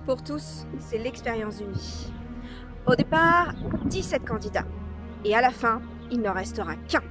Pour tous, c'est l'expérience d'une vie. Au départ, 17 candidats. Et à la fin, il n'en restera qu'un.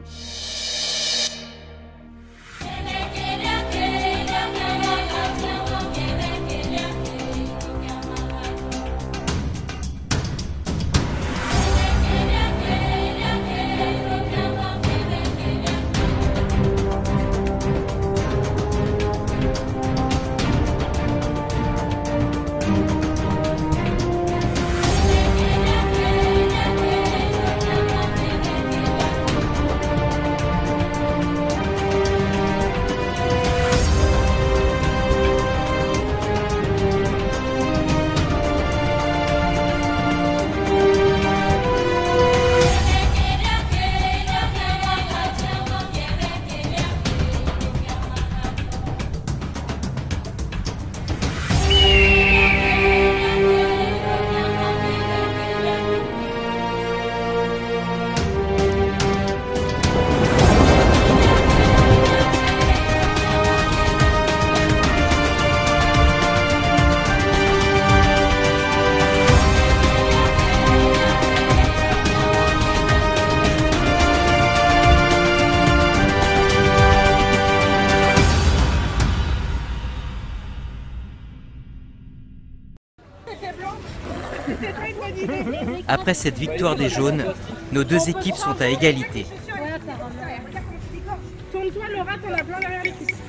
Après cette victoire des jaunes, nos deux équipes sont à égalité.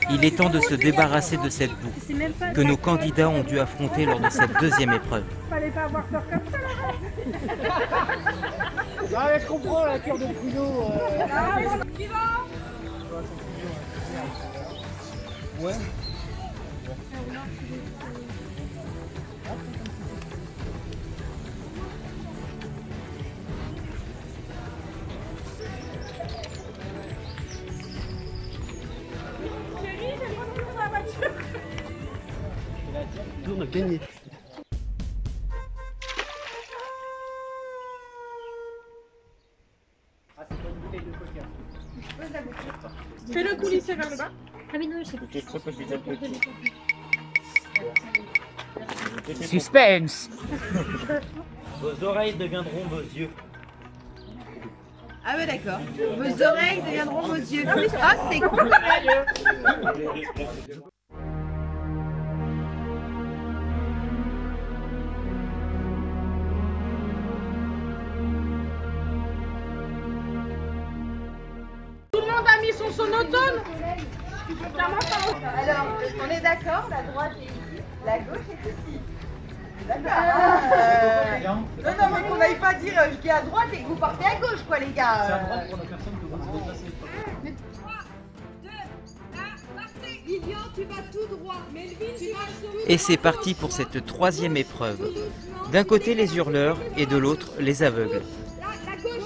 Il est temps de se débarrasser de cette boue que nos candidats ont dû affronter lors de cette deuxième épreuve. Fallait pas avoir peur comme ça là. Je comprends la cœur de Bruno. Ouais. On a gagné. Fais le coulisser vers le bas. Ah oui, non, je sais pas. Suspense! Vos oreilles deviendront vos yeux. Ah ouais d'accord. Vos oreilles deviendront vos yeux. Ah c'est cool. Tout le monde a mis son sonotone. Alors, on est d'accord, la droite est ici, la gauche est ici. D'accord. Non, mais qu'on n'aille pas dire je dis à droite et que vous partez à gauche, quoi, les gars. C'est à droite pour la personne que vous se déplacez. 3, 2, 1, partez. Lilian, tu vas tout droit. Melvin, tu vas tout droit. Et c'est parti pour cette troisième épreuve. D'un côté les hurleurs et de l'autre les aveugles.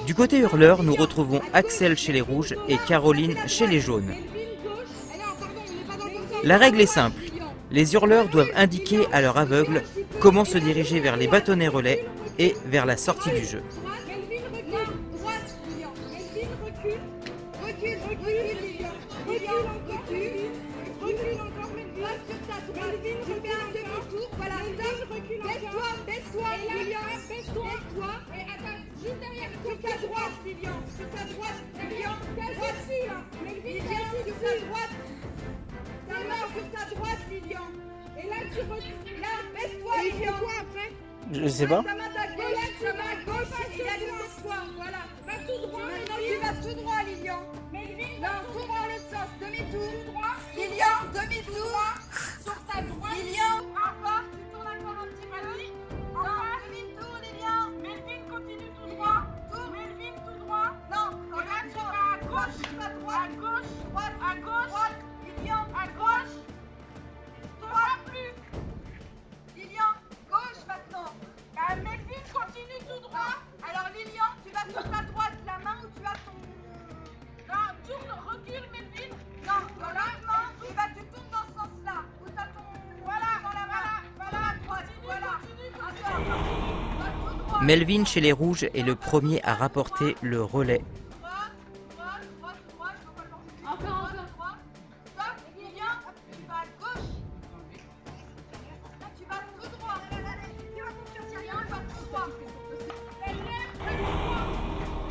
Du côté hurleurs, nous retrouvons Axel chez les rouges et Caroline chez les jaunes. La règle est simple. Les hurleurs doivent indiquer à leur aveugle comment se diriger vers les bâtonnets relais et vers la sortie du jeu. Et là, tu retires. Là, baisse-toi, Lilian. Quoi après? Je sais pas. Ta main à gauche, ta main à gauche, il y a du toi. Voilà. Va tout droit. Non, tu vas tout droit, Lilian. Non, tout droit dans l'autre sens. Demi-tour. Lilian, demi-tour. Sur ta droite. Lilian. Encore, tu tournes encore un petit peu. Non, demi-tour, Lilian. Melvin, continue tout droit. Melvin, tout droit. Non, et là, tu vas à gauche. À droite. À gauche. Droite. À gauche. Lilian, à gauche. Pas plus. Lilian, gauche maintenant. Melvin, continue tout droit. Alors Lilian, tu vas sur ta droite, la main où tu as ton... Non, tourne, recule Melvin. Non, voilà, non, tu tournes dans ce sens-là. Où tu as ton... Voilà, dans la main. Voilà, à droite, voilà. Encore. Melvin chez les rouges est le premier à rapporter le relais.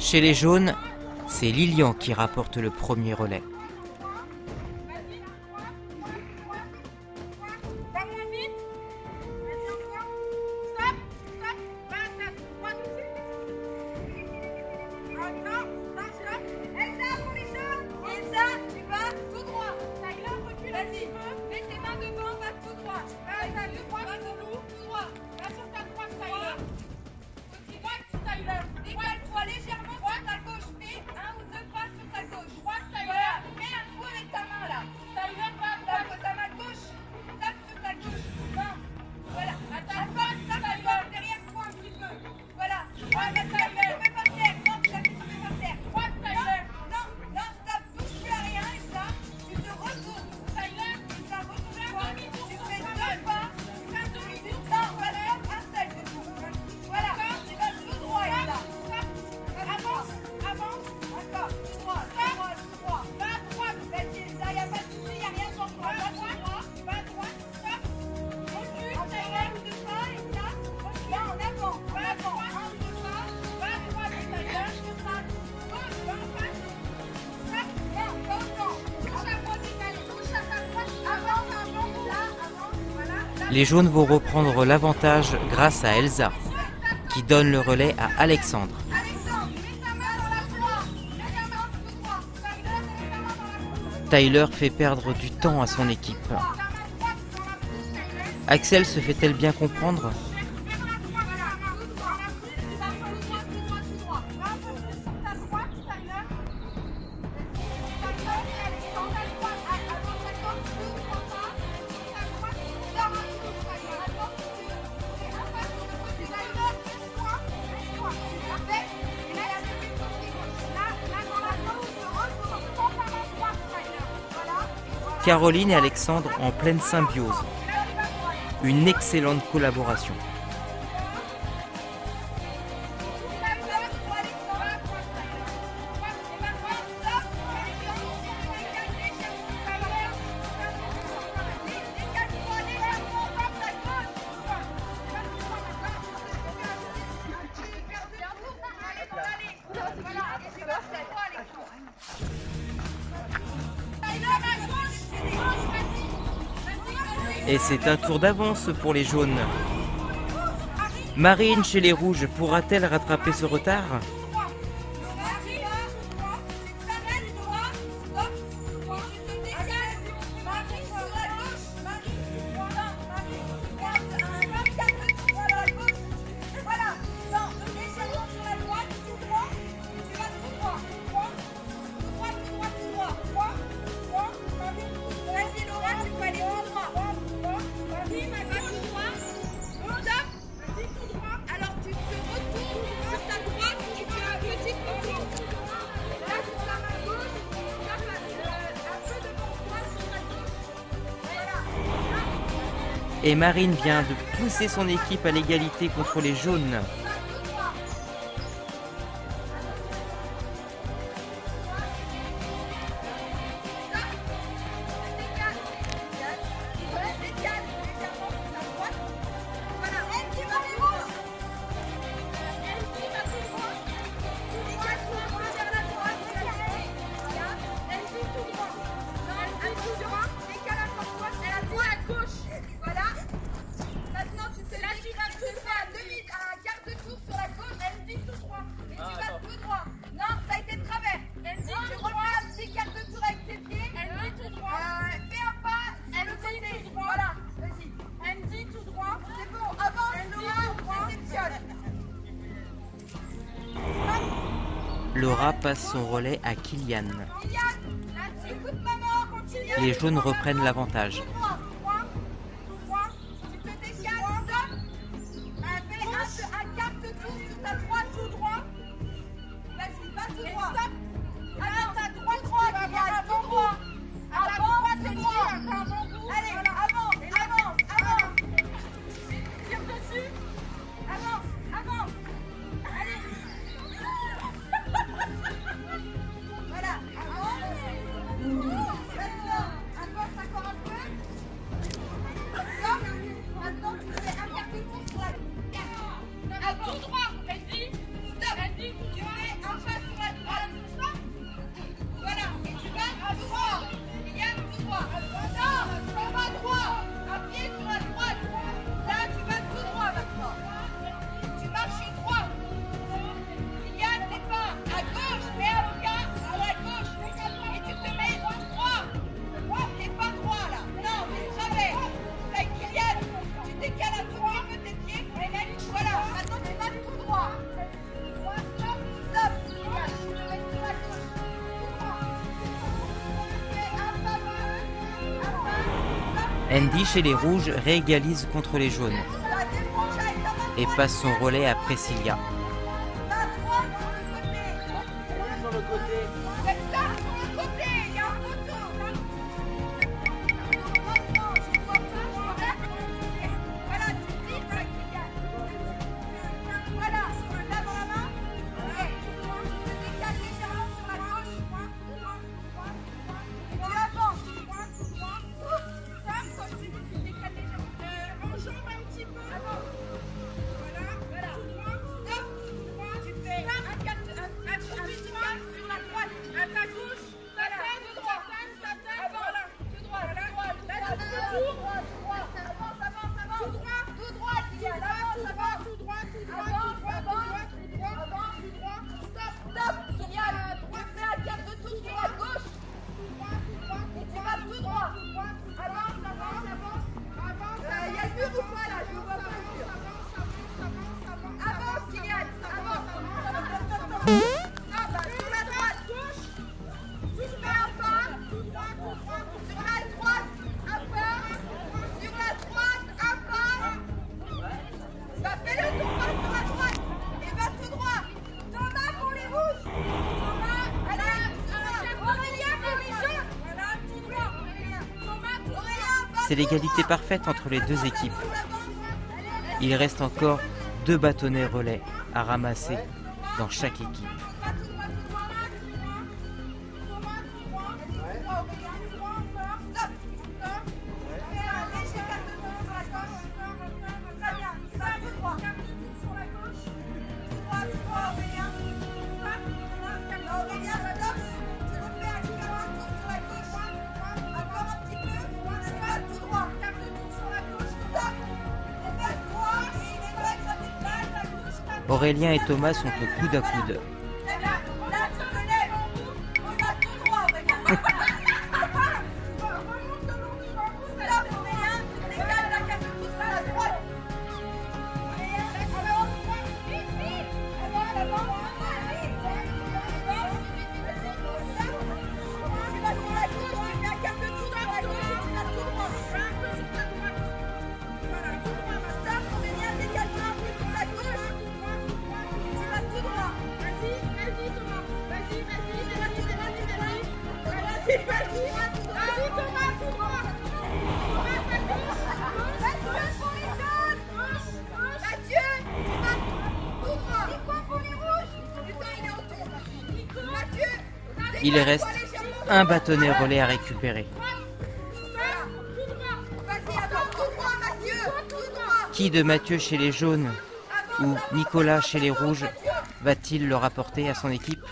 Chez les jaunes, c'est Lilian qui rapporte le premier relais. Les jaunes vont reprendre l'avantage grâce à Elsa, qui donne le relais à Alexandre. Tyler fait perdre du temps à son équipe. Axel se fait-elle bien comprendre ? Caroline et Alexandre en pleine symbiose. Une excellente collaboration. Et c'est un tour d'avance pour les jaunes. Marine chez les rouges pourra-t-elle rattraper ce retard ? Et Marine vient de pousser son équipe à l'égalité contre les jaunes. Laura passe son relais à Kylian. Les jaunes reprennent l'avantage. Andy chez les rouges réégalise contre les jaunes et passe son relais à Priscilla. C'est l'égalité parfaite entre les deux équipes. Il reste encore 2 bâtonnets relais à ramasser dans chaque équipe. Aurélien et Thomas sont au coude à coude. Il reste un bâtonnet relais à récupérer. Qui de Mathieu chez les jaunes ou Nicolas chez les rouges va-t-il le rapporter à son équipe ?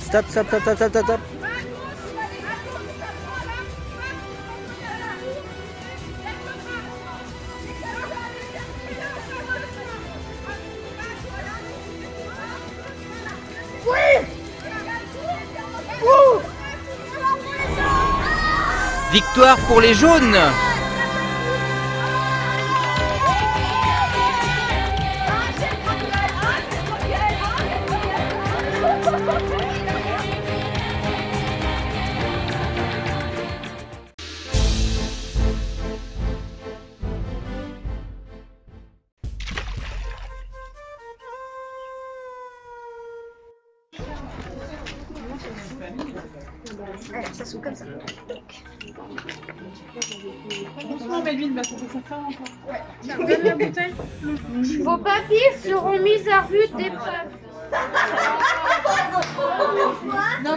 Stop, stop, stop, stop, stop, stop. Victoire pour les jaunes. Alors, ça s'ouvre comme ça. Bonsoir Melvin, bah pour ça encore. Ouais. Donne la bouteille. Vos papiers seront mis à rude d'épreuve. Non,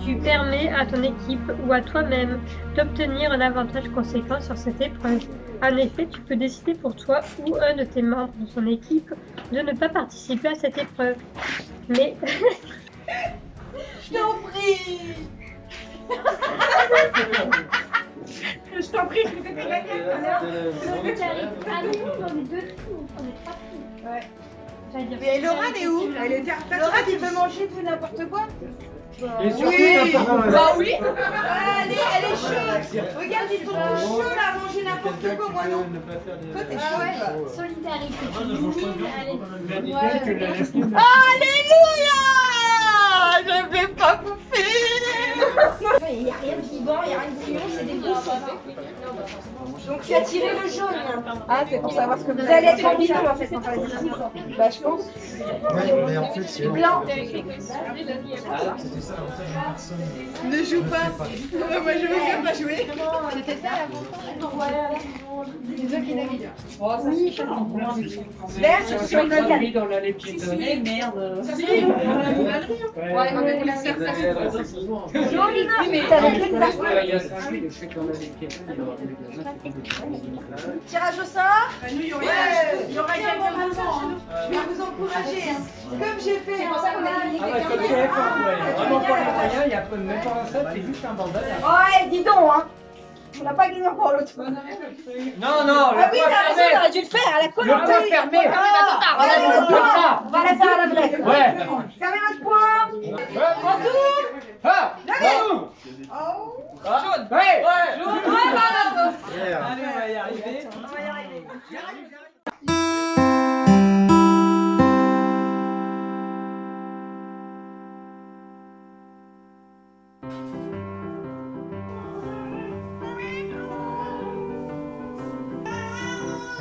Tu permets à ton équipe ou à toi-même d'obtenir un avantage conséquent sur cette épreuve. En effet, tu peux décider pour toi ou un de tes membres de ton équipe de ne pas participer à cette épreuve. Mais Je t'en prie. Je t'en prie, je me fais gagner tout à l'heure. Ah non, on est deux fous, on est trois fous. Ouais. J'allais dire- Et Laura, elle est où? Elle était refaite. Laura, tu veux manger tout n'importe quoi? Et surtout, Oui. n'importe- Bah oui. Elle est chaude. Regarde, ils sont tous chauds là à manger n'importe quoi, moi non. Toi, t'es chaude. Solidarité. Allez. Alléluia! Je vais pas bouffer. Il n'y a rien de vivant, il n'y a rien de vivant, c'est des douces. Donc tu as tiré le jaune. Ah, c'est pour savoir ce que Vous allez être en milieu en fait quand on va dire. Bah, je pense. Mais en fait, c'est Blanc. Ne joue pas. Moi, je veux bien pas jouer. C'était ça la C'est toi qui l'as mis. Oui, L'air, c'est sur le Oui, dans la piétonner, merde. Ouais, non, mais la serre, joli, mais t'as avec une place. Il y a 5 minutes, je sais qu'on a les piétons, il y aura des gazins. Tirage au sort. il y aura quelqu'un devant. Je vais vous encourager. Comme j'ai fait. C'est pour ça qu'on a éliminé Ah ouais, comme quelqu'un. TF1, ouais. Vraiment pas les moyens, il y a pas même pas un set, c'est juste un bandage. Ouais, dis donc, hein. On n'a pas gagné encore l'autre. Non, non, Ah oui, t'as raison, t'aurais dû le faire à la Le colère. poids fermé. On va la faire à la vraie. Ouais. Fermez votre poing. Ah, Oh. jaune. Ouais. Allez, on va y arriver.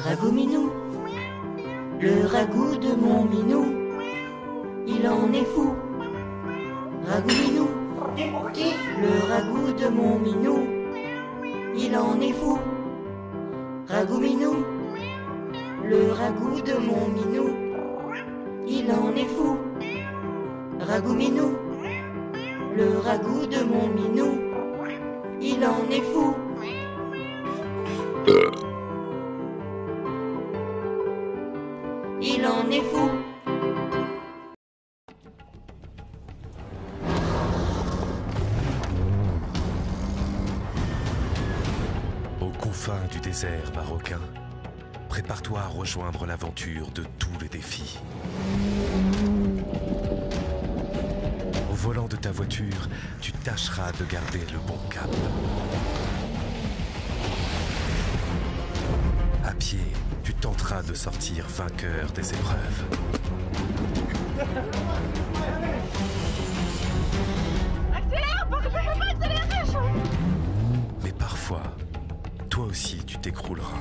Ragout minou, le ragout de mon minou, il en est fou. Ragout minou, le ragout de mon minou, il en est fou. Ragout minou, le ragout de mon minou, il en est fou. Ragout minou, le ragout de mon minou, il en est fou. Il en est fou. Aux confins du désert marocain, prépare-toi à rejoindre l'aventure de tous les défis. Au volant de ta voiture, tu tâcheras de garder le bon cap. À pied, tu tenteras de sortir vainqueur des épreuves. Mais parfois, toi aussi tu t'écrouleras.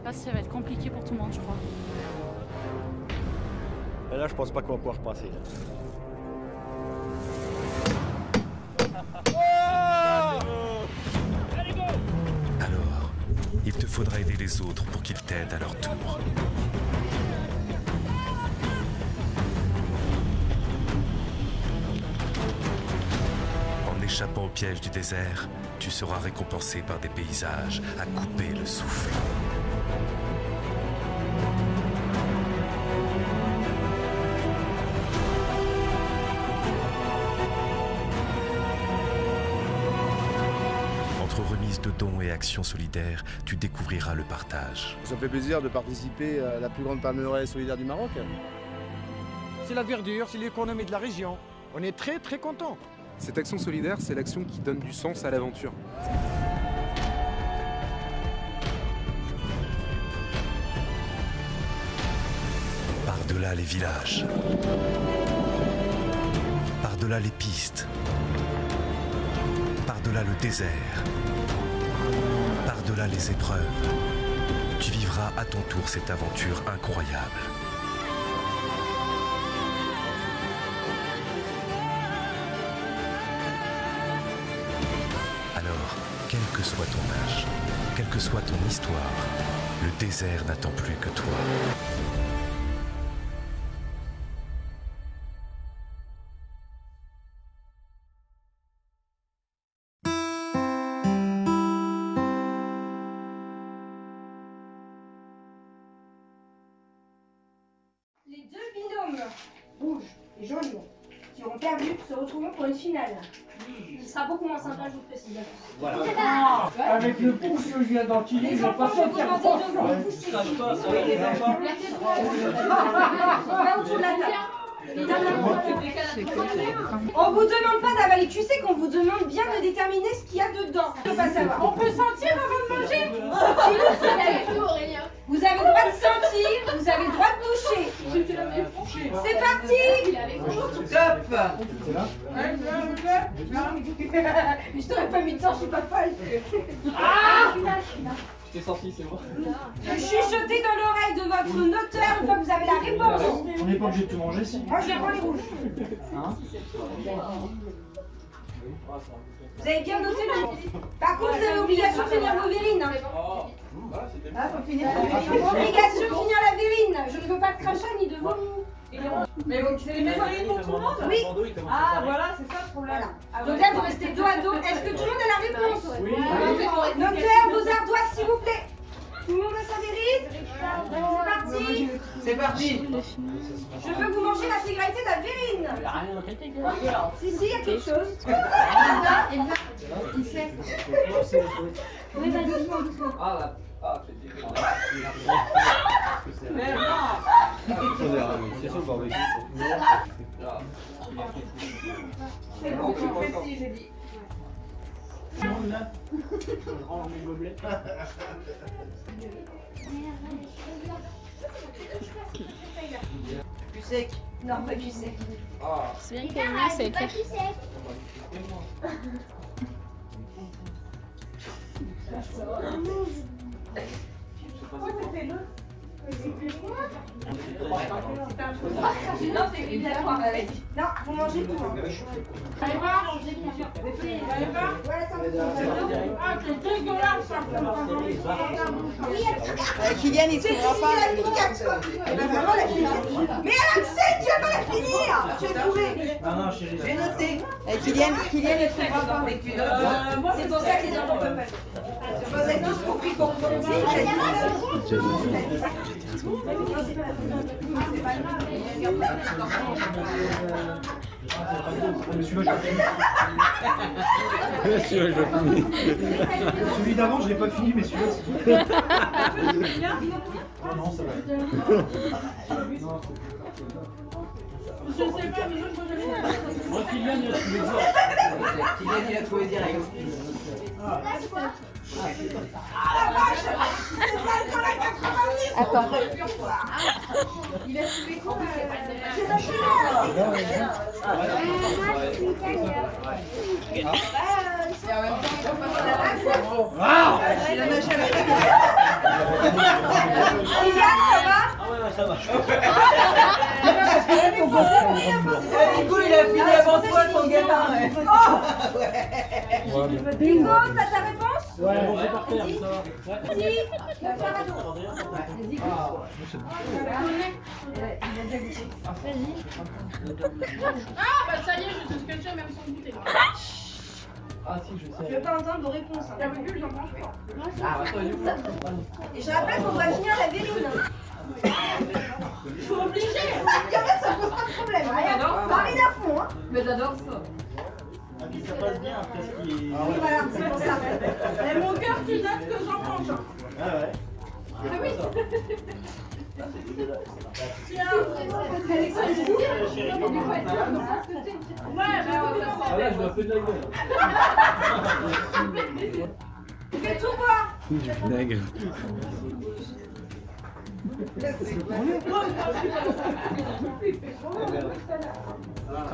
Là, ça va être compliqué pour tout le monde, je crois. Et là, je pense pas qu'on va pouvoir repasser. Alors, il te faudra aider les autres pour qu'ils t'aident à leur tour. En échappant au piège du désert, tu seras récompensé par des paysages à couper le souffle. Entre remise de dons et actions solidaires, tu découvriras le partage. Ça me fait plaisir de participer à la plus grande palmeraie solidaire du Maroc. C'est la verdure, c'est l'économie de la région. On est très très contents. Cette action solidaire, c'est l'action qui donne du sens à l'aventure. Par-delà les villages, par-delà les pistes, par-delà le désert, par-delà les épreuves, tu vivras à ton tour cette aventure incroyable. Alors, quel que soit ton âge, quelle que soit ton histoire, le désert n'attend plus que toi. Les deux binômes rouge et jaune adultes se retrouveront pour une finale. Il sera beaucoup moins sympa, je vous précise. Voilà. Avec le pouce que je viens d'enfiler, je vais pas sortir. On va autour de la table. On vous demande pas d'avaler, tu sais qu'on vous demande bien de déterminer ce qu'il y a dedans. Je peux pas savoir. On peut sentir avant de manger. Vous avez le droit de sentir, vous avez le droit de toucher. C'est parti. Top. Je t'aurais pas mis de temps, je suis pas folle. Je t'ai sorti, c'est bon. Chuchotez dans l'oreille de votre notaire une fois que vous avez la réponse. On n'est pas obligé de tout manger, si. Moi, je viens pas les rouges. Hein? Vous avez bien noté le... Par contre, vous avez l'obligation de finir vos vérines. Hein. Faut finir. Obligation de finir la vérine. Je ne veux pas de crachat ni de vomi. Mais c'est les mêmes vérines pour tout le monde? Oui. Ah, voilà, c'est ça le problème. Donc là, vous restez dos à dos. Est-ce que tout le monde a la réponse? Oui. Notaire, vos ardoises, s'il vous plaît. Tout le monde a sa vérine? C'est parti. C'est parti. Je veux que vous manger l'intégralité de la vérine. Si, il y a quelque chose. Oui, vas-y. C'est ça le barbecue. C'est bon, c'est précis, j'ai dit. Je rends mes gobelets. Plus sec. Non, pas du sec. C'est bien qu'il y ait mieux sec. Non, c'est obligatoire. Non, vous mangez tout. Allez voir. Ah, c'est dégueulasse ça. Kylian, il trouvera pas. Mais Alexis, tu vas pas la finir. Tu vas trouver. Ah non, j'ai noté. Kylian, il trouvera pas. C'est pour ça que les enfants peuvent pas. Vous avez tous compris qu'on Celui-là, celui d'avant, je l'ai pas fini, mais celui-là, c'est... Non, ça va. Je sais pas, mais moi, Kylian, il a trouvé direct. Kylian, il a trouvé direct. Attends. Il a trouvé quoi? Il a nagé à la ça va? Nico, il a fini avant toi ton gamin. Nico, t'as ta réponse? Ouais, bon, j'ai par terre, ça va. Vas-y, le fardeau. Ah, bah ça y est, je te scotche même sans goûter. Ah si, je sais. Je veux pas entendre vos réponses. La recul, j'en mange pas. Et je rappelle qu'on doit finir la vérine. Je suis obligée. En fait, ça pose pas de problème. Marine à fond, hein. Mais j'adore ça. Ah, puis ça passe bien après ce qui est... Oui, voilà, c'est pour ça. Et mon cœur, tu notes que j'en mange. Ah ouais. Ah oui. Tiens, Ah là, je dois faire de la gueule. Fais tout boire. Du vinaigre.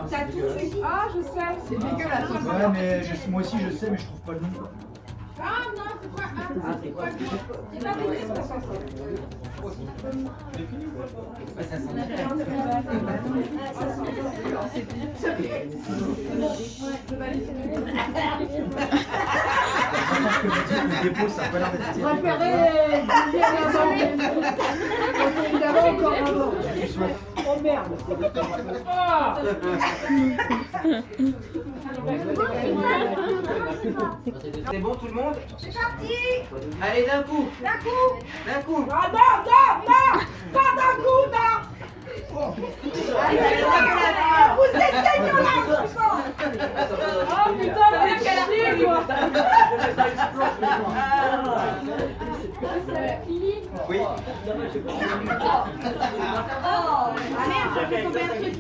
Ça touche ici. ah, je sais. C'est dégueulasse. Ouais, mais moi aussi je sais, mais je trouve pas le nom. Ah non, c'est quoi? Ah, c'est quoi? C'est pas bon. Le dépôt, ça a pas l'air d'être... Oh merde. C'est bon tout le monde? C'est parti. Allez d'un coup. D'un coup. D'un coup. Ah non, non, non. Pas d'un coup, non. Vous êtes dégueulasse. Oh putain, mais quelle artiste, moi. Oui. Ah merde, ça fait tomber un truc.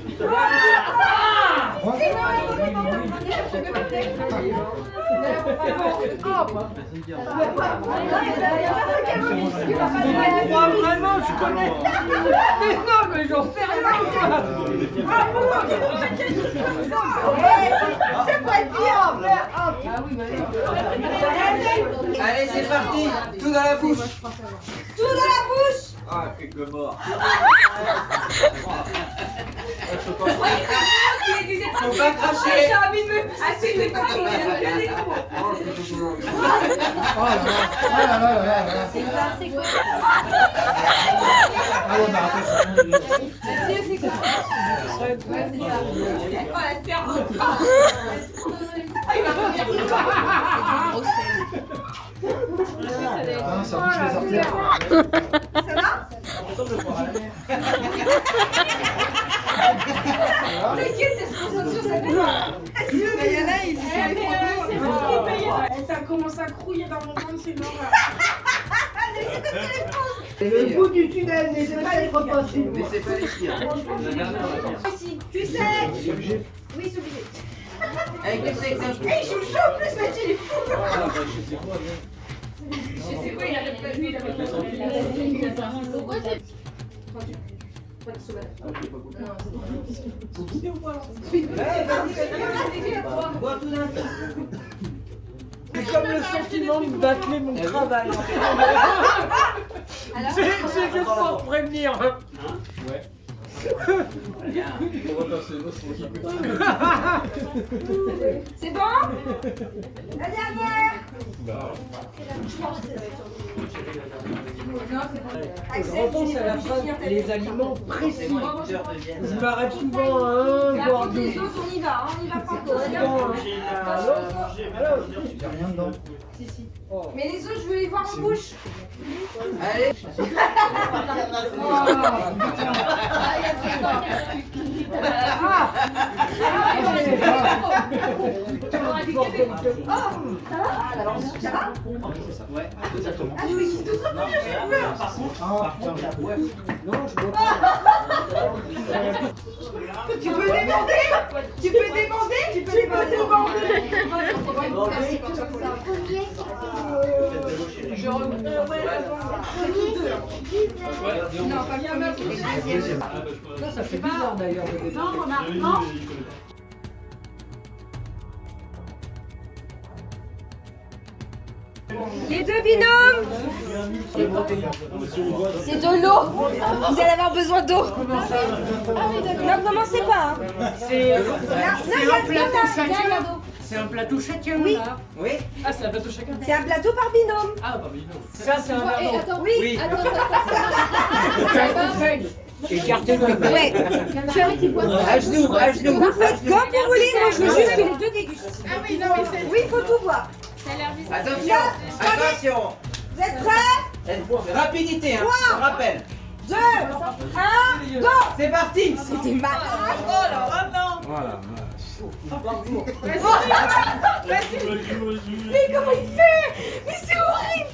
Vraiment, je suis pas loin. Mais non, mais j'en sais rien. C'est pas dire. Allez, c'est parti. Tout dans la bouche. Tout dans la bouche. Ah, quelques morts. Faut pas cracher. J'ai envie de me... Ah, c'est des coups. C'est quoi? Ça va? T'inquiète, c'est ce qu'on s'assure, ça fait mal. Il y en a, ils sont Ça commence à crouiller dans mon ventre, c'est normal. Le bout du tunnel n'est pas possible. Mais c'est pas les pires. Ici, tu sais. Oui, c'est obligé. Avec les sexes. Eh, il joue le jeu en plus, Mathieu, il est fou. Je sais quoi, il arrête pas de lui, il arrête pas de C'est comme le sentiment de bâcler mon travail. C'est juste pour prévenir. Ouais. C'est bon? La dernière. Je repense à la phrase les aliments précis. Je m'arrête souvent à un, voire deux. Les autres, on y va franco. J'ai rien dedans. Mais les autres, je veux les voir en bouche. Allez. Ça va? Ouais, exactement. Ah oui, c'est tout ça, j'ai peur. Non, je vois Tu peux demander? Tu peux demander? Tu peux demander? Non, pas bien, ça fait bizarre d'ailleurs. Non, remarque, non. Les deux binômes. C'est de l'eau. Vous allez avoir besoin d'eau. Non, commencez pas. C'est un plateau chacun. C'est un plateau chacun. Oui. Oui. Ah, c'est un plateau chacun. C'est un plateau par binôme. Ah, par binôme. Ça, c'est un verre d'eau. Oui. Écartez le Ouais. À genoux. Vous faites comme vous voulez. Moi, je veux juste que les deux dégustent. Ah oui, non, mais c'est... Oui, il faut tout boire. Ça a l'air bizarre. Attention. Attention. Vous êtes prêts? Rapidité, hein. Je rappelle. 2, 1, go! C'est parti. C'était malade! Oh là là, non! Voilà. Mais comment il fait? Mais c'est horrible!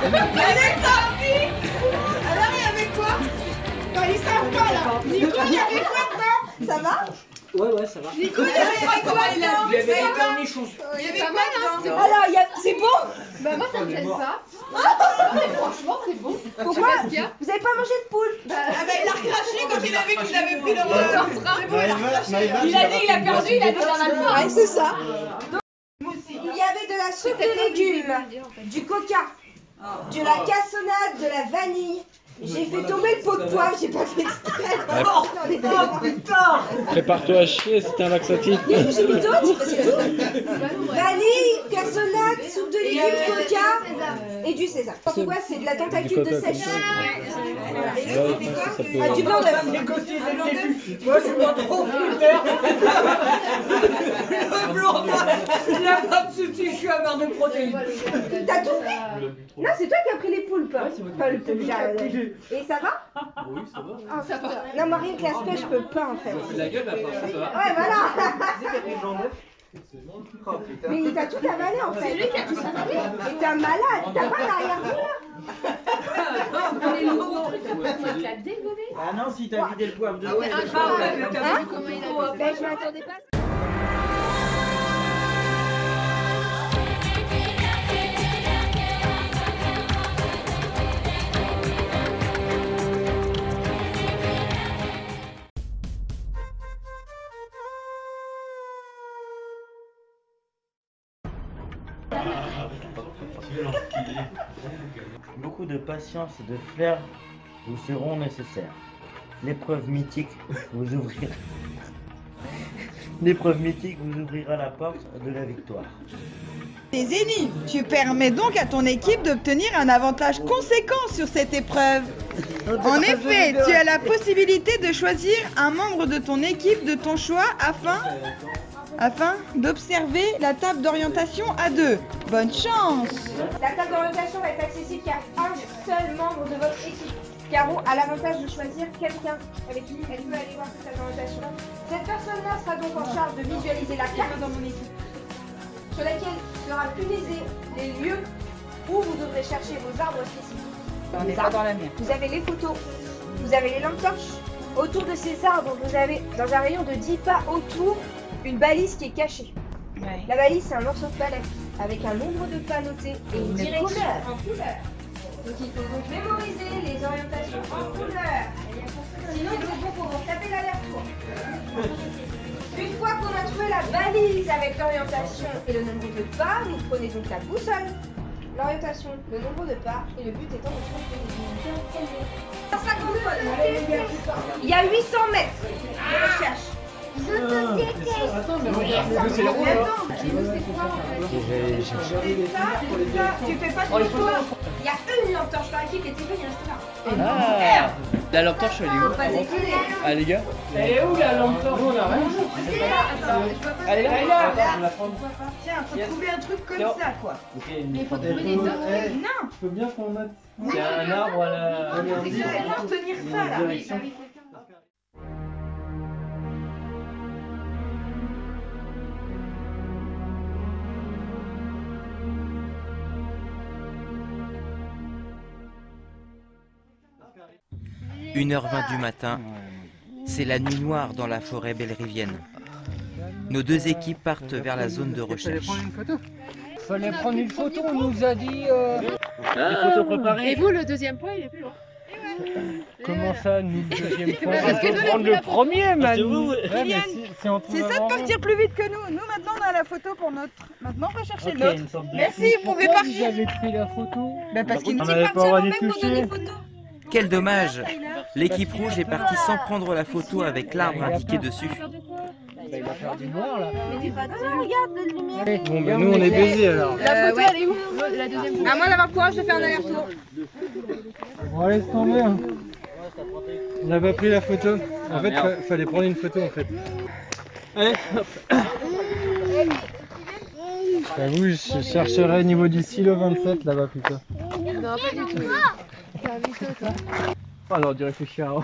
Elle est partie! Alors il y avait quoi? Non, ils savent pas là! Nico, il y avait quoi dedans? Ça va? Ouais, ça va. Nico, il y avait quoi dedans? Il y avait des cornichons. Il y avait quoi dedans? Alors, c'est bon? Bah moi ça me gêne pas. Mais franchement c'est bon. Pourquoi? Vous avez pas mangé de poule? Ah bah il a recraché quand il a vu qu'il avait pris le rôle. C'est bon, il a recraché. Il a dit il a perdu, il a dit j'en ai pas. Ouais, c'est ça. Il y avait de la soupe de légumes, du coca, de la cassonade, de la vanille, J'ai fait tomber le pot de poivre, j'ai pas fait exprès. Ouais. Oh putain. Prépare-toi à chier, c'était un laxatif. J'ai mis d'autres, c'est tout. Vanille, cassonade, soupe de légumes, coca et du sésame. C'est quoi? C'est de la tentacule de sèche. Ah, du blanc d'œuf. Moi, je suis pas trop super. Le blanc d'œuf, il n'y a pas de soucis, je suis à barre de protéines. T'as tout fait? Non, c'est toi qui as pris les poulpes. Pas le poulpe. Et ça va? Oui, ça va. Ah, ça va. Non, moi, rien que l'aspect, je peux pas en fait. La gueule, là, ça va. Ouais, voilà. Oh, putain. Mais il t'a tout avalé en fait. C'est lui qui a tout avalé. Mais t'es un malade, t'as pas l'arrière-goût là. Ah non, si t'as vidé le poivre de Hein? Ben, je m'attendais pas. Beaucoup de patience et de flair vous seront nécessaires. L'épreuve mythique vous ouvrira... L'épreuve mythique vous ouvrira la porte de la victoire. Zéni, tu permets donc à ton équipe d'obtenir un avantage conséquent sur cette épreuve. En effet, tu as la possibilité de choisir un membre de ton équipe de ton choix afin d'observer la table d'orientation à deux. Bonne chance! La table d'orientation va être accessible qu'à un seul membre de votre équipe. Caro a l'avantage de choisir quelqu'un avec qui elle peut aller voir cette table d'orientation. Cette personne-là sera donc en charge de visualiser la carte dans mon équipe, sur laquelle sera punaisé les lieux où vous devrez chercher vos arbres spécifiques. On n'est pas dans la mer. Vous avez les photos, vous avez les lampes torches. Autour de ces arbres, vous avez, dans un rayon de 10 pas autour, une balise qui est cachée. Ouais. La balise, c'est un morceau de palette avec un nombre de pas notés et une direction en couleur. Donc il faut donc mémoriser les orientations en couleur. Sinon, il faut pour vous taper l'aller-retour. Une fois qu'on a trouvé la balise avec l'orientation et le nombre de pas, vous prenez donc la boussole, l'orientation, le nombre de pas et le but étant de trouver les 50 fois. Il y a 800 mètres de recherche. Attends, mais regarde, c'est le rôle. Tu fais pas de l'histoire. Il y a une lampe torche par équipe et tu veux, il reste là. Ah, la lampe torche, elle est où? Pas déconner. Ah, les gars? Elle est où la lampe torche? On a rien. Elle est là, Tiens, faut trouver un truc comme ça, quoi. Mais il faut trouver les autres. Non. Je peux bien qu'on note. C'est un arbre à la. C'est ça, il faut retenir ça, là. « 1h20 du matin, c'est la nuit noire dans la forêt belrivienne. Nos deux équipes partent vers la zone de recherche. Fallait prendre une photo, on nous a dit... Des photos préparées. Et vous, le deuxième point, il est plus loin. Comment ça, nous, le deuxième point? Parce que On nous, peut prendre les le premier, Manu. C'est ça de partir plus vite que nous. Nous, maintenant, on a la photo pour notre. Maintenant, on va chercher Ok, l'autre. une sorte de- Merci, vous pouvez Pourquoi partir. vous avez pris la photo? Ben, parce qu'il On nous dit n'avait partir pas avant envie de même qu'on donne toucher. les photos. Quel dommage! L'équipe rouge est partie sans prendre la photo avec l'arbre indiqué dessus. Il va faire du noir, là. Regarde la lumière. Allez, bon, ben nous, on est baisés, alors. La photo, elle est où? La deuxième. À moi d'avoir courage de faire un aller-retour. Bon, laisse tomber. Hein. On n'a pas pris la photo. En fait, fallait prendre une photo, en fait. Allez, hop. J'avoue, je chercherais au niveau du silo 27, là-bas, plutôt. Non, pas du tout. C'est un mytho, toi. Ah non, dû réfléchir avant.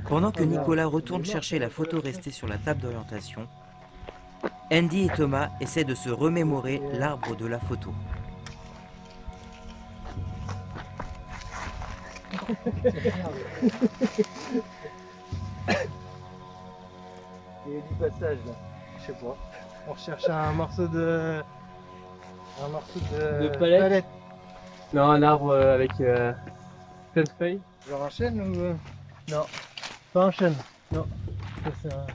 Pendant que Nicolas retourne chercher la photo restée sur la table d'orientation, Andy et Thomas essaient de se remémorer l'arbre de la photo. Il y a du passage là, je sais pas. On recherche un morceau de. Un morceau de palette. Non, un arbre avec plein de feuilles. Genre un chêne ou. Non, pas un chêne. Non. Ça, c'est un.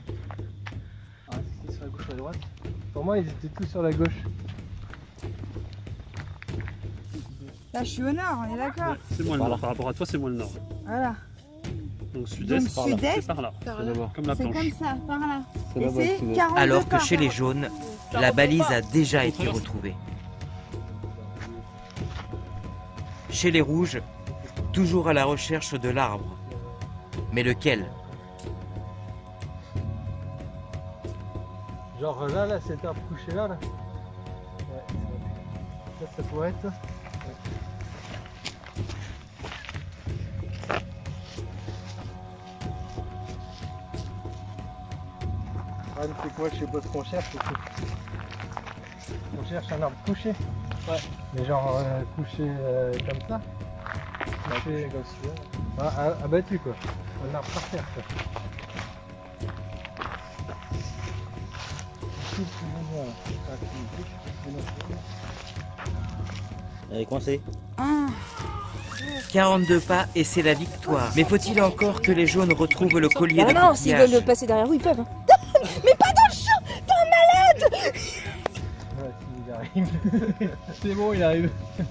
Ah, c'était sur la gauche ou la droite? Pour moi, ils étaient tous sur la gauche. Là, je suis au nord, on est d'accord? C'est moi le nord. Par rapport à toi, c'est moi le nord. Voilà. Donc sud-est, par là. C'est par là. Comme la planche. C'est comme ça, par là. Et c'est 42 Alors que pas. chez les jaunes, la balise a déjà été retrouvée. Chez les rouges, toujours à la recherche de l'arbre. Mais lequel? Genre là, cet arbre couché là. Ouais. Ça pourrait être. C'est quoi, je sais pas ce qu'on cherche. On cherche un arbre couché. Ouais. Mais genre couché comme ça. Couché comme celui-là. Abattu quoi. Un arbre par terre quoi. Elle est coincée. 42 pas et c'est la victoire. Mais faut-il encore que les jaunes retrouvent le collier de non, s'ils coquillage? veulent passer derrière vous, ils peuvent. Mais pas dans le champ. T'es un malade. Ouais, il arrive. C'est bon, il arrive. Là,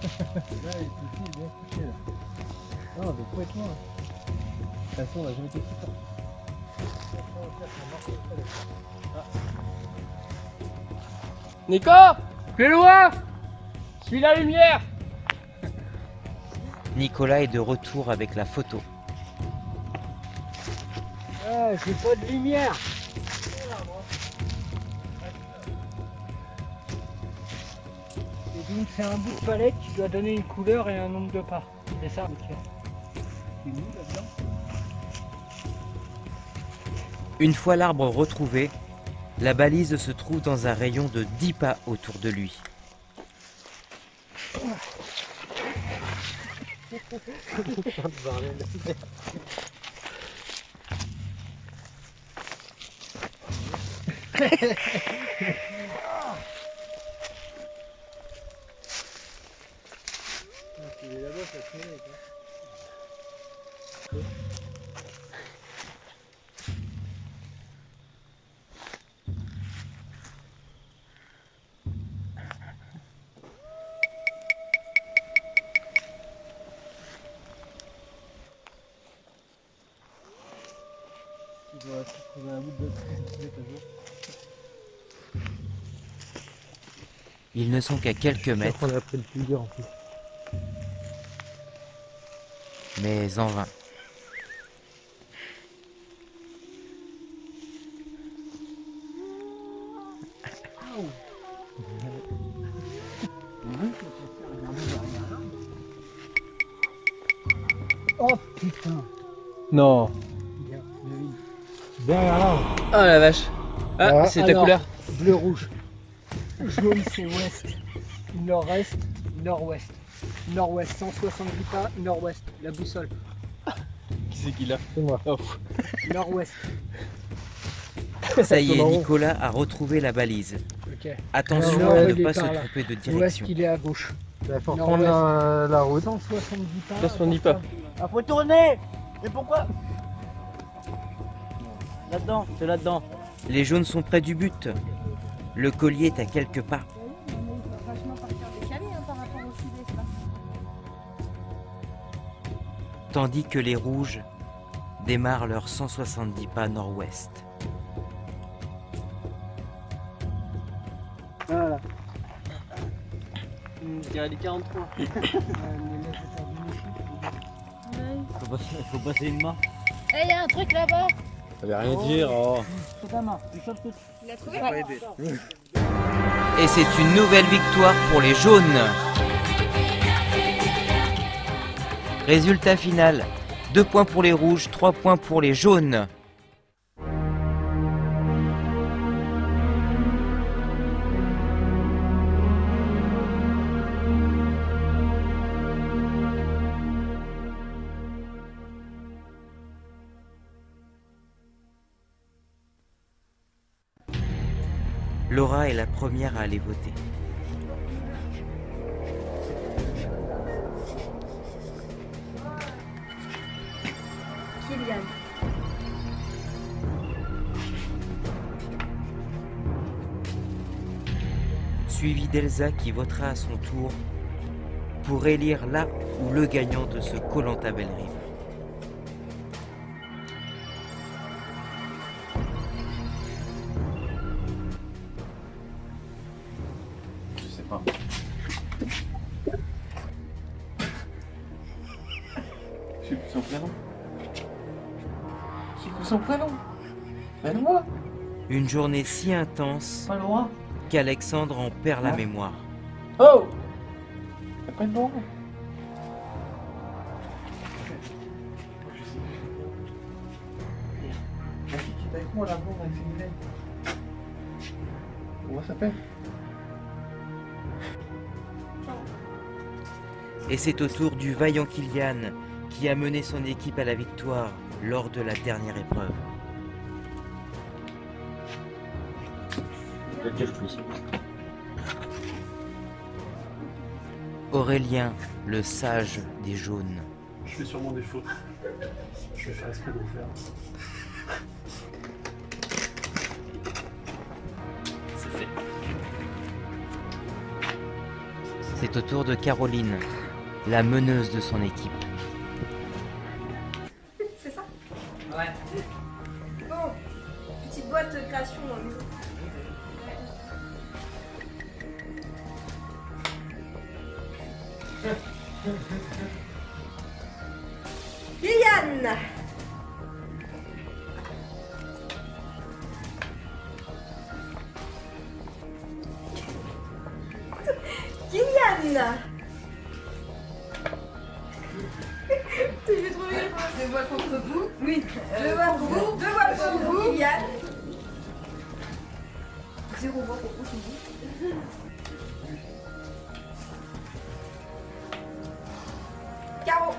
il est bien couché là. Non, mais complètement là. De toute façon, on va jamais été tout Nico, plus loin. Suis la lumière. Nicolas est de retour avec la photo. Ah, j'ai pas de lumière. Et donc c'est un bout de palette qui doit donner une couleur et un nombre de pas. C'est ça, monsieur. C'est nous là-dedans. Une fois l'arbre retrouvé, la balise se trouve dans un rayon de 10 pas autour de lui. Ils ne sont qu'à quelques mètres, On a pris le plus dur en plus. mais en vain. Oh putain. Non. Derrière là. Oh la vache. Ah, c'est ta couleur. Bleu-rouge. Jaune c'est ouest. Nord-est, nord-ouest. Nord-ouest, 170 pas, nord-ouest. La boussole. Qui c'est qui l'a? C'est moi. Oh. Nord-ouest. Ça y est, Nicolas a retrouvé la balise. Ok. Attention à ne pas se tromper de L'ouest direction. il est à gauche. Il faut prendre la route. 170 pas. 170 pas. Ah, faut tourner. Mais pourquoi? Là-dedans, c'est là-dedans. Les jaunes sont près du but. Le collier est à quelques pas. Vachement partir décalé par rapport au sud-est là. Tandis que les rouges démarrent leurs 170 pas nord-ouest. Voilà. Je dirais les 43. Faut passer une main. Eh, il y a un truc là-bas. Ça veut rien dire. Oh. Sur ta main, tu chopes tout. Il a trouvé? Et c'est une nouvelle victoire pour les jaunes. Résultat final, 2 points pour les rouges, 3 points pour les jaunes. Laura est la première à aller voter. Kylian. Suivi d'Elsa qui votera à son tour pour élire la ou le gagnant de ce Koh-Lanta Belle Rive. Je sais pas. Je sais plus son prénom. Je sais plus son prénom. Aide-moi. Une journée si intense qu'Alexandre en perd la mémoire. Oh! T'as pas de nom? La fille qui est avec moi, la blonde avec ses lunettes. Comment ça s'appelle? Et c'est au tour du vaillant Kylian qui a mené son équipe à la victoire lors de la dernière épreuve. Aurélien, le sage des jaunes. Je fais sûrement des fautes. Je vais faire exprès de le faire. C'est fait. C'est au tour de Caroline, la meneuse de son équipe. C'est ça? Ouais. Bon, petite boîte de création. Kylian! Kylian! J'ai trouvé deux voix contre vous. Oui, deux voix pour vous. Deux voix pour vous. Kylian. Zéro voix pour vous. Caro.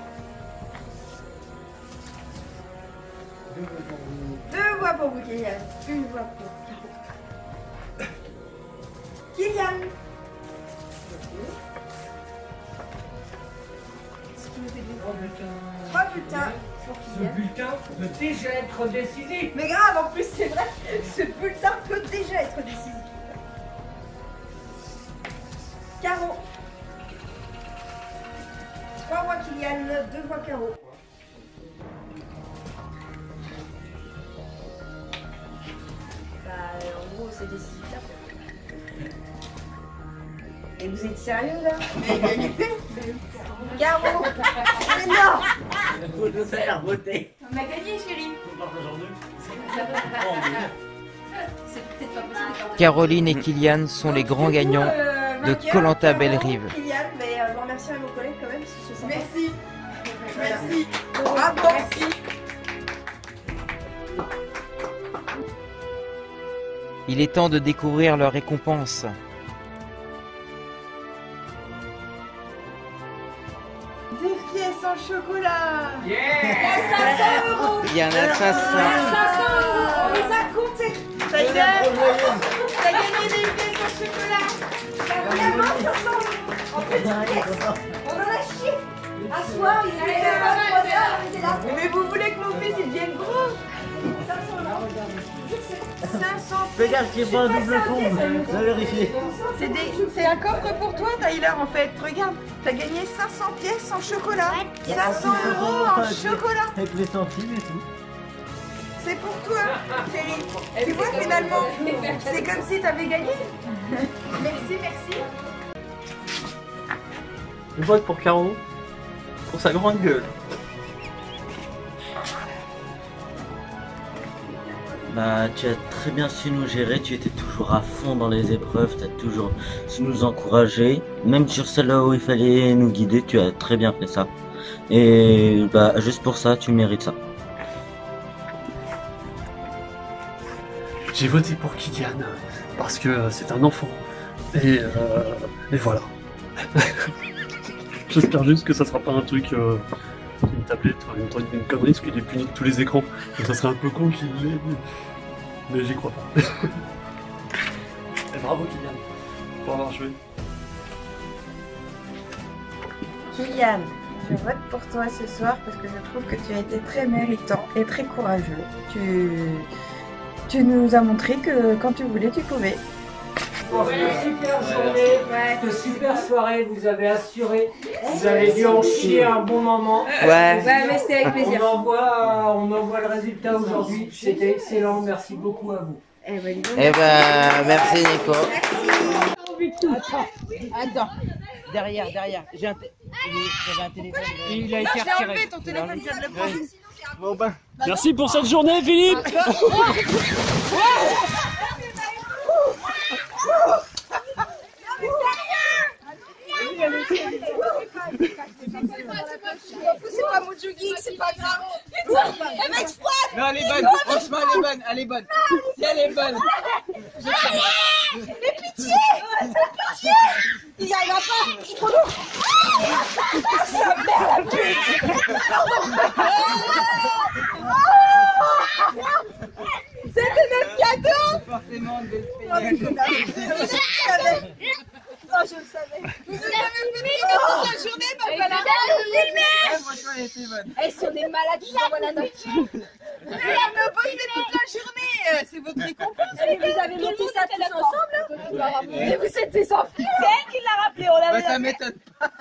Deux voix pour vous, Kylian. Une voix pour Caro. Kylian. Trois bulletins. Ce bulletin peut déjà être décisif. Mais grave, en plus, c'est vrai. Ce bulletin peut déjà être décisif. Caro. 3 voix Kylian, 2 voix Caro. Bah, en gros, c'est décisif là. Et vous êtes sérieux là? Égalité. Caro. Mais non. Faut nous faire voter. On a gagné, chérie. C'est peut-être pas possible. Caroline et Kylian sont les grands gagnants de Koh-Lanta Belle Rive. Kylian, mais je remercie à vos collègues quand même, parce que c'est sympa. Merci. Merci. Bravo. Merci. Il est temps de découvrir leur récompense. Des pièces en chocolat. Yeah. 500 €. Il y en a 500. 500 €. On les a comptés. Ça y est. T'as gagné des pièces en chocolat. T'as vraiment 500 € en petites pièces. On en a chié. Un soir, il était là, 3 heures, on était là. Mais vous voulez que mon fils il devienne gros? 500 €. 500. Fais gaffe qu'il n'y ait pas un double fond. Je vais vérifier. C'est un coffre pour toi, Tyler, en fait. Regarde, t'as gagné 500 pièces en chocolat. 500 € en chocolat. Avec les centimes et tout. C'est pour toi, chérie. Tu vois, finalement, c'est comme si t'avais gagné. Merci, merci. Une boîte pour Caro, pour sa grande gueule. Bah, tu as très bien su nous gérer, tu étais toujours à fond dans les épreuves, tu as toujours su nous encourager. Même sur celle-là où il fallait nous guider, tu as très bien fait ça. Et bah, juste pour ça, tu mérites ça. J'ai voté pour Kylian parce que c'est un enfant. Et voilà. J'espère juste que ça sera pas un truc, une tablette, une connerie, parce qu'il est puni de tous les écrans. Donc ça serait un peu con qu'il l'ait, mais j'y crois pas. Et bravo Kylian pour avoir joué. Kylian, je vote pour toi ce soir parce que je trouve que tu as été très méritant et très courageux. Tu nous as montré que quand tu voulais, tu pouvais. pense une super journée, une super soirée, vous avez assuré, vous avez dû en chier un bon moment. Ouais, mais c'était avec plaisir. On envoie le résultat aujourd'hui, c'était excellent, merci beaucoup à vous. eh ben, merci Nico. Attends. Derrière. J'avais un téléphone. Il a été J'ai retiré. enlevé ton téléphone, je viens de le prendre. Bon ben. Merci pour cette journée, Philippe. C'est pas mon jogging, c'est pas grave. Elle m'exploite. Non, elle est bonne, franchement, elle est bonne. Si elle est bonne. Mais pitié. Il y en a pas, c'est trop lourd. Ça merde la pute. C'était notre cadeau. Forcément, de Oh, je le savais. Vous avez filmé toute la journée, ma balade. franchement, elle était bonne. Eh, si on est malade, je vous envoie la note. Elle me bossait toute la journée. C'est votre récompense. Et vous avez monté ça tous ensemble. Mais vous êtes des enfants. C'est elle qui l'a rappelé. Bah, ça m'étonne pas.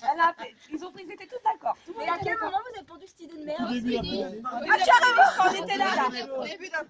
Elle a appelé. Ils étaient tous d'accord. Mais à quel moment vous avez pondu cette idée de merde? Ah, carrément, quand on était là. Au début d'un